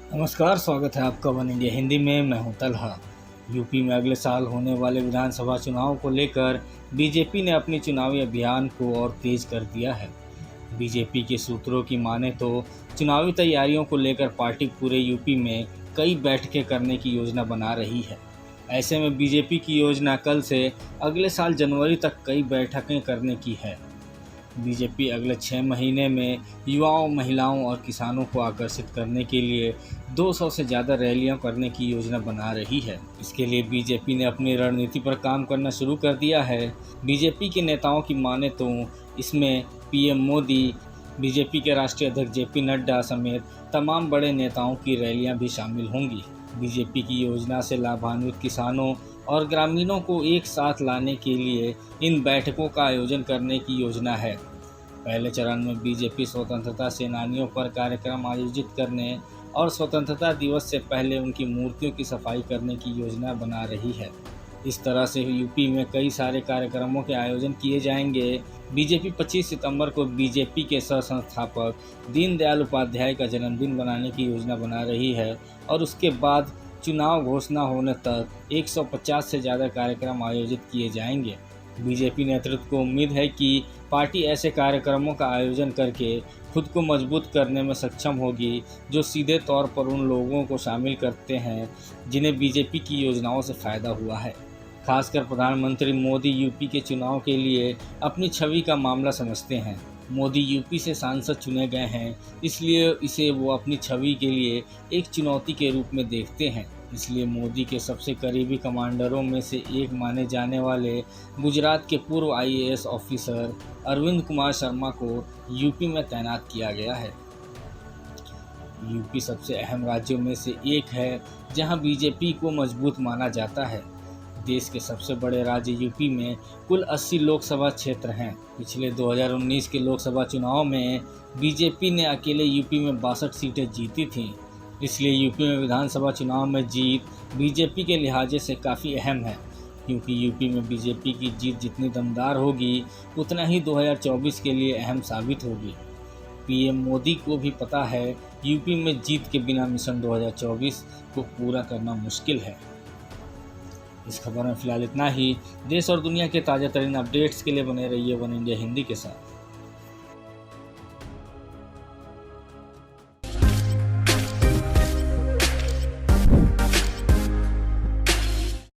नमस्कार, स्वागत है आपका वन इंडिया हिंदी में। मैं हूं तलहा। यूपी में अगले साल होने वाले विधानसभा चुनाव को लेकर बीजेपी ने अपनी चुनावी अभियान को और तेज कर दिया है। बीजेपी के सूत्रों की माने तो चुनावी तैयारियों को लेकर पार्टी पूरे यूपी में कई बैठकें करने की योजना बना रही है। ऐसे में बीजेपी की योजना कल से अगले साल जनवरी तक कई बैठकें करने की है। बीजेपी अगले 6 महीने में युवाओं, महिलाओं और किसानों को आकर्षित करने के लिए 200 से ज़्यादा रैलियां करने की योजना बना रही है। इसके लिए बीजेपी ने अपनी रणनीति पर काम करना शुरू कर दिया है। बीजेपी के नेताओं की माने तो इसमें पीएम मोदी, बीजेपी के राष्ट्रीय अध्यक्ष जेपी नड्डा समेत तमाम बड़े नेताओं की रैलियां भी शामिल होंगी। बीजेपी की योजना से लाभान्वित किसानों और ग्रामीणों को एक साथ लाने के लिए इन बैठकों का आयोजन करने की योजना है। पहले चरण में बीजेपी स्वतंत्रता सेनानियों पर कार्यक्रम आयोजित करने और स्वतंत्रता दिवस से पहले उनकी मूर्तियों की सफाई करने की योजना बना रही है। इस तरह से यूपी में कई सारे कार्यक्रमों के आयोजन किए जाएंगे। बीजेपी 25 सितंबर को बीजेपी के सह संस्थापक दीनदयाल उपाध्याय का जन्मदिन बनाने की योजना बना रही है और उसके बाद चुनाव घोषणा होने तक 150 से ज़्यादा कार्यक्रम आयोजित किए जाएंगे। बीजेपी नेतृत्व को उम्मीद है कि पार्टी ऐसे कार्यक्रमों का आयोजन करके खुद को मजबूत करने में सक्षम होगी, जो सीधे तौर पर उन लोगों को शामिल करते हैं जिन्हें बीजेपी की योजनाओं से फ़ायदा हुआ है। खासकर प्रधानमंत्री मोदी यूपी के चुनाव के लिए अपनी छवि का मामला समझते हैं। मोदी यूपी से सांसद चुने गए हैं, इसलिए इसे वो अपनी छवि के लिए एक चुनौती के रूप में देखते हैं। इसलिए मोदी के सबसे करीबी कमांडरों में से एक माने जाने वाले गुजरात के पूर्व आईएएस ऑफिसर अरविंद कुमार शर्मा को यूपी में तैनात किया गया है। यूपी सबसे अहम राज्यों में से एक है जहां बीजेपी को मजबूत माना जाता है। देश के सबसे बड़े राज्य यूपी में कुल 80 लोकसभा क्षेत्र हैं। पिछले 2019 के लोकसभा चुनाव में बीजेपी ने अकेले यूपी में 62 सीटें जीती थीं। इसलिए यूपी में विधानसभा चुनाव में जीत बीजेपी के लिहाजे से काफ़ी अहम है, क्योंकि यूपी में बीजेपी की जीत जितनी दमदार होगी उतना ही 2024 के लिए अहम साबित होगी। पीएम मोदी को भी पता है यूपी में जीत के बिना मिशन 2024 को पूरा करना मुश्किल है। इस खबर में फिलहाल इतना ही। देश और दुनिया के ताज़ा तरीन अपडेट्स के लिए बने रहिए वन इंडिया हिंदी के साथ।